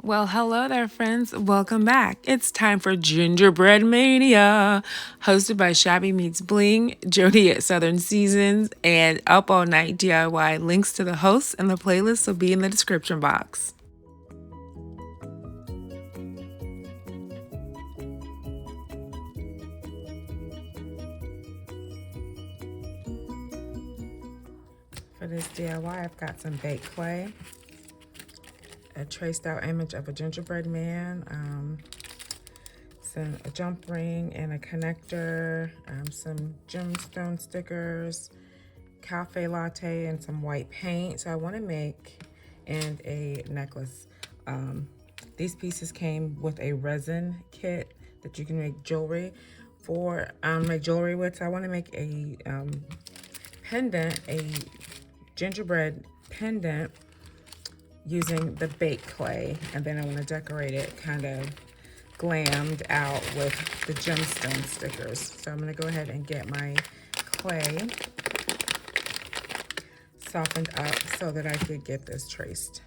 Well, hello there, friends. Welcome back. It's time for Gingerbread Mania, hosted by Shabby Meets Bling, Jody at Southern Seasons, and Up All Night DIY. Links to the hosts and the playlist will be in the description box. For this DIY, I've got some baked clay, a traced out image of a gingerbread man, a jump ring and a connector, some gemstone stickers, cafe latte, and some white paint. So I want to make and a necklace. These pieces came with a resin kit that you can make jewelry for. Make jewelry with. So I want to make a pendant, a gingerbread pendant using the baked clay, and then I want to decorate it kind of glammed out with the gemstone stickers. So I'm going to go ahead and get my clay softened up so that I could get this traced.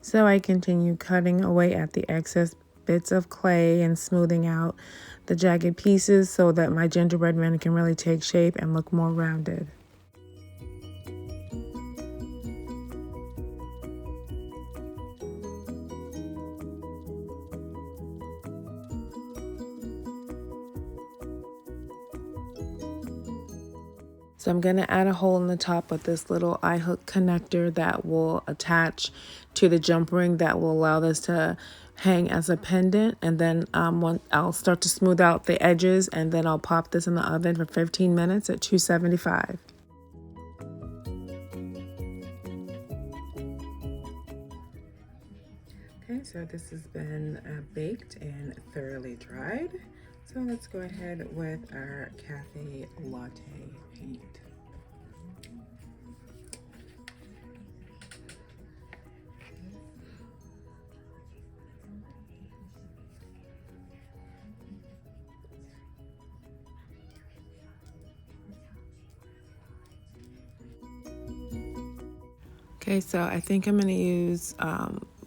So I continue cutting away at the excess bits of clay and smoothing out the jagged pieces so that my gingerbread man can really take shape and look more rounded. So I'm going to add a hole in the top with this little eye hook connector that will attach to the jump ring that will allow this to hang as a pendant. And then I'll start to smooth out the edges, and then I'll pop this in the oven for 15 minutes at 275. Okay, so this has been baked and thoroughly dried. So let's go ahead with our cafe latte paint. Okay, so I think I'm going to use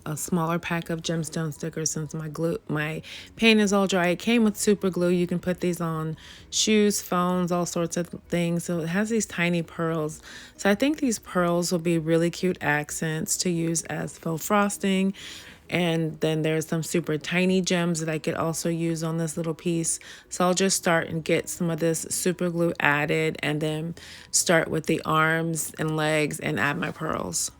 a smaller pack of gemstone stickers since my paint is all dry. It came with super glue. You can put these on shoes, phones, all sorts of things. So it has these tiny pearls. So I think these pearls will be really cute accents to use as faux frosting. And then there's some super tiny gems that I could also use on this little piece. So I'll just start and get some of this super glue added, and then start with the arms and legs and add my pearls.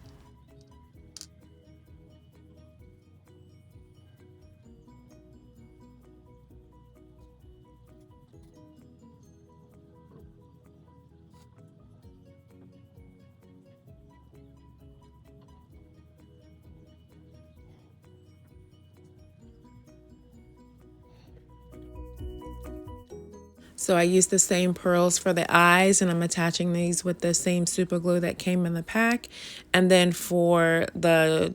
So I used the same pearls for the eyes, and I'm attaching these with the same super glue that came in the pack. And then for the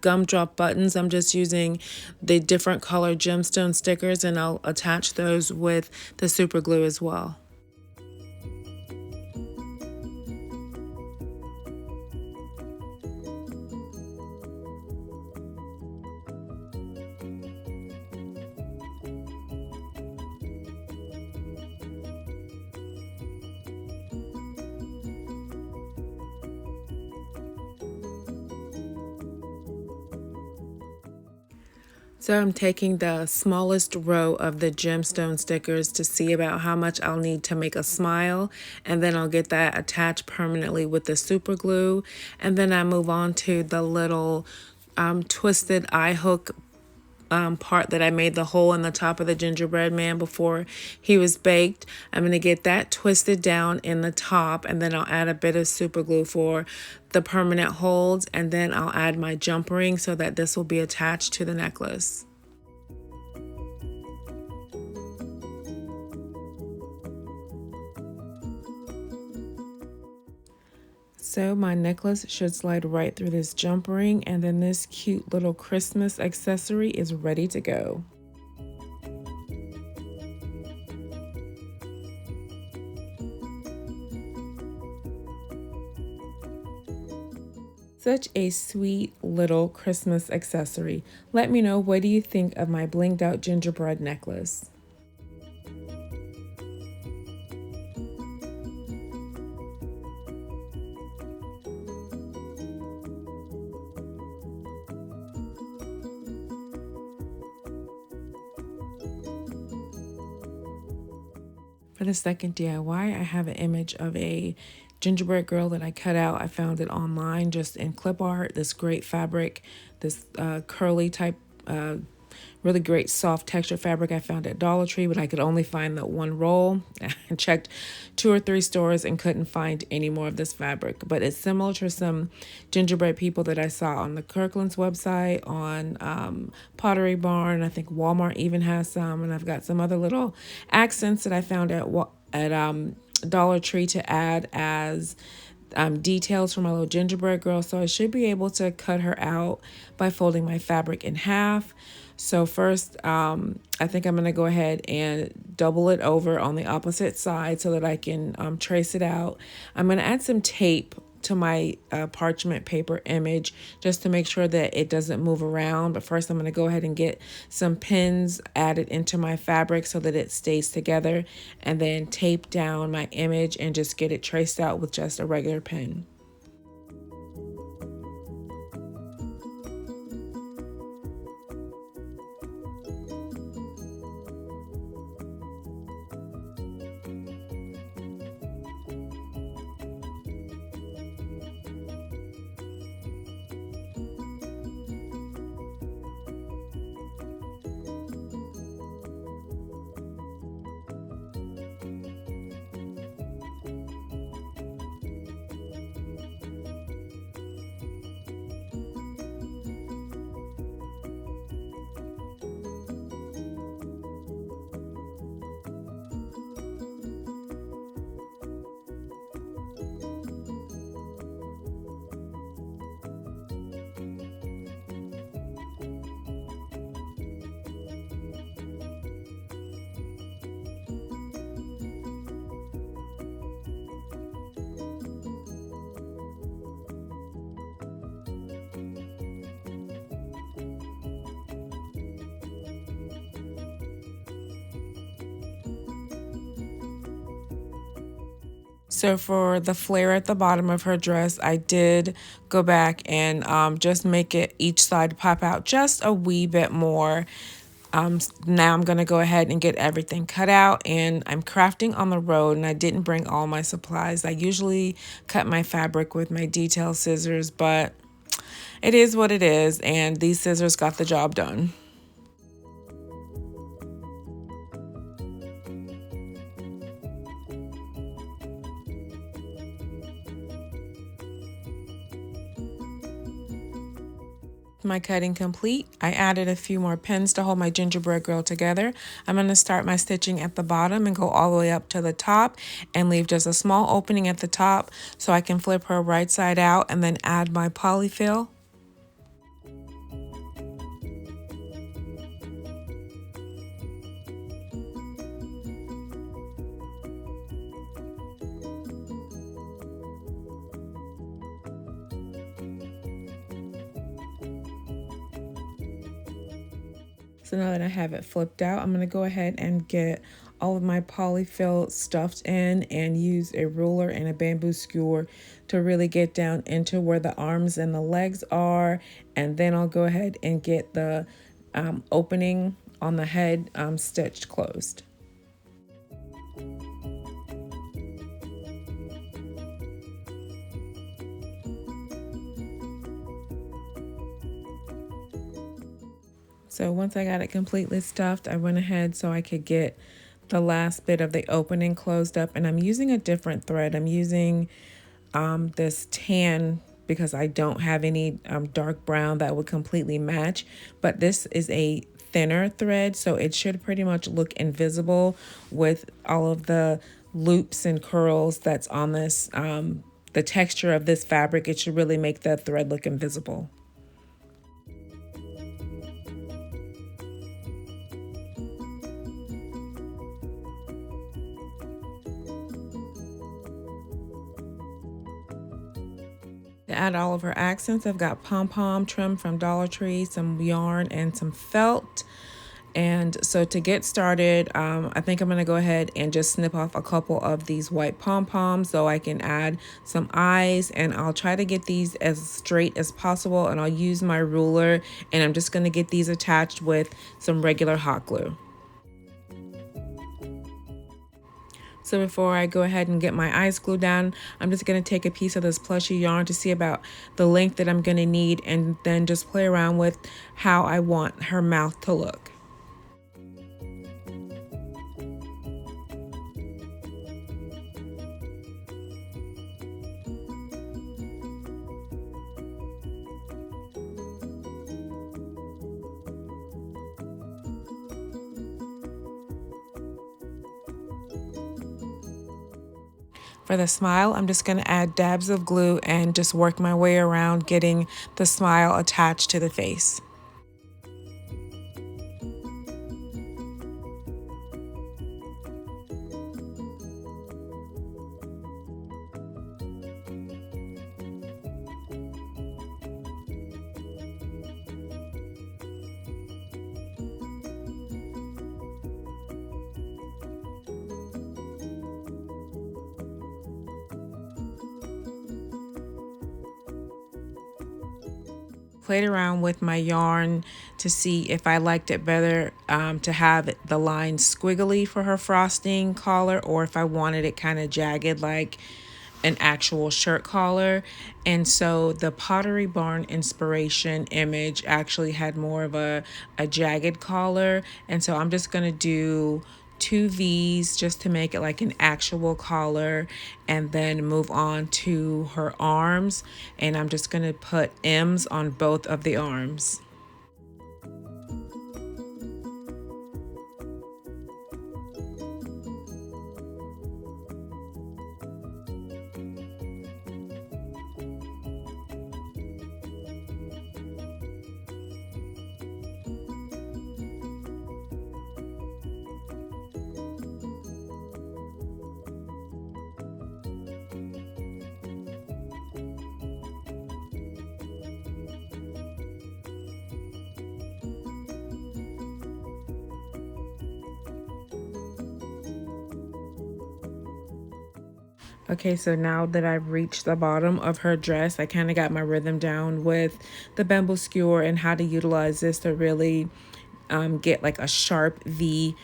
gumdrop buttons, I'm just using the different color gemstone stickers, and I'll attach those with the super glue as well. So I'm taking the smallest row of the gemstone stickers to see about how much I'll need to make a smile, and then I'll get that attached permanently with the super glue. And then I move on to the little twisted eye hook part that I made the hole in the top of the gingerbread man before he was baked. I'm going to get that twisted down in the top, and then I'll add a bit of super glue for the permanent holds, and then I'll add my jump ring so that this will be attached to the necklace. So my necklace should slide right through this jump ring, and then this cute little Christmas accessory is ready to go. Such a sweet little Christmas accessory. Let me know, what do you think of my blinged out gingerbread necklace? For the second DIY, I have an image of a gingerbread girl that I cut out. I found it online just in clip art. This great fabric, this curly type, really great soft texture fabric I found at Dollar Tree, but I could only find that one roll. I checked 2 or 3 stores and couldn't find any more of this fabric, but it's similar to some gingerbread people that I saw on the Kirkland's website, on Pottery Barn. I think Walmart even has some, and I've got some other little accents that I found at Dollar Tree to add as details for my little gingerbread girl. So I should be able to cut her out by folding my fabric in half. So first, I think I'm going to go ahead and double it over on the opposite side so that I can trace it out. I'm going to add some tape to my parchment paper image just to make sure that it doesn't move around. But first I'm going to go ahead and get some pins added into my fabric so that it stays together, and then tape down my image and just get it traced out with just a regular pen. So for the flare at the bottom of her dress, I did go back and just make it each side pop out just a wee bit more. Now I'm going to go ahead and get everything cut out, and I'm crafting on the road, and I didn't bring all my supplies. I usually cut my fabric with my detail scissors, but it is what it is, and these scissors got the job done. My cutting complete. I added a few more pins to hold my gingerbread girl together. I'm going to start my stitching at the bottom and go all the way up to the top and leave just a small opening at the top so I can flip her right side out and then add my polyfill. So now that I have it flipped out, I'm going to go ahead and get all of my polyfill stuffed in and use a ruler and a bamboo skewer to really get down into where the arms and the legs are. And then I'll go ahead and get the opening on the head stitched closed. So once I got it completely stuffed, I went ahead so I could get the last bit of the opening closed up, and I'm using a different thread. I'm using this tan because I don't have any dark brown that would completely match, but this is a thinner thread, so it should pretty much look invisible with all of the loops and curls that's on this, the texture of this fabric. It should really make the thread look invisible. To add all of her accents, I've got pom-pom trim from Dollar Tree, some yarn, and some felt. And so to get started, I think I'm going to go ahead and just snip off a couple of these white pom-poms so I can add some eyes, and I'll try to get these as straight as possible, and I'll use my ruler, and I'm just going to get these attached with some regular hot glue. So before I go ahead and get my eyes glued down, I'm just going to take a piece of this plushy yarn to see about the length that I'm going to need, and then just play around with how I want her mouth to look. For the smile, I'm just going to add dabs of glue and just work my way around getting the smile attached to the face. Played around with my yarn to see if I liked it better to have the line squiggly for her frosting collar, or if I wanted it kind of jagged like an actual shirt collar. And so the Pottery Barn inspiration image actually had more of a jagged collar, and so I'm just gonna do 2 V's just to make it like an actual collar, and then move on to her arms, and I'm just gonna put M's on both of the arms. Okay, so now that I've reached the bottom of her dress, I kind of got my rhythm down with the bamboo skewer and how to utilize this to really get like a sharp V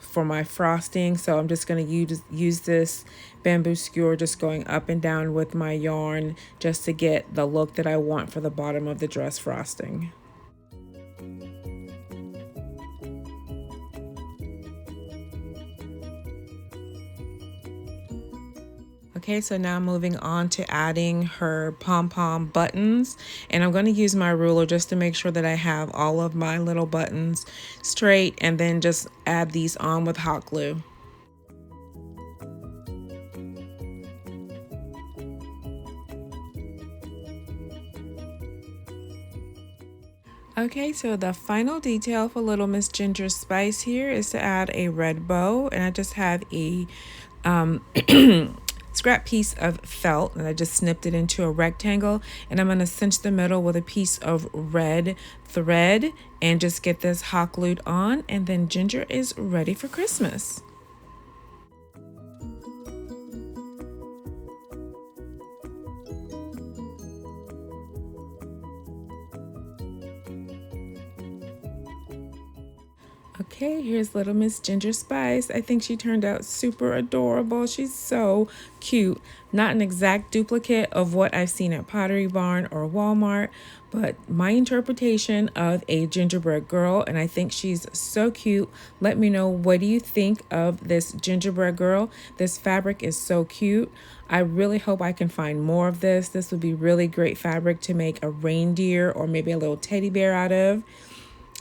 for my frosting. So I'm just going to use this bamboo skewer just going up and down with my yarn just to get the look that I want for the bottom of the dress frosting. Okay, so now moving on to adding her pom-pom buttons, and I'm going to use my ruler just to make sure that I have all of my little buttons straight, and then just add these on with hot glue. Okay, so the final detail for Little Miss Ginger's Spice here is to add a red bow, and I just have a scrap piece of felt, and I just snipped it into a rectangle, and I'm going to cinch the middle with a piece of red thread and just get this hot glued on, and then Ginger is ready for Christmas. Okay, here's little Miss Ginger Spice. I think she turned out super adorable. She's so cute. Not an exact duplicate of what I've seen at Pottery Barn or Walmart, but my interpretation of a gingerbread girl, and I think she's so cute. Let me know, what do you think of this gingerbread girl? This fabric is so cute. I really hope I can find more of this. This would be really great fabric to make a reindeer or maybe a little teddy bear out of.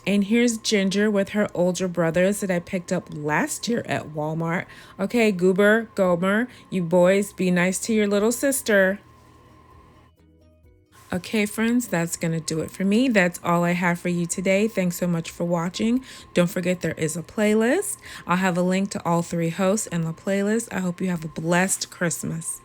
And here's Ginger with her older brothers that I picked up last year at Walmart. Okay, Goober, Gomer, you boys, be nice to your little sister. Okay, friends, that's going to do it for me. That's all I have for you today. Thanks so much for watching. Don't forget there is a playlist. I'll have a link to all three hosts and the playlist. I hope you have a blessed Christmas.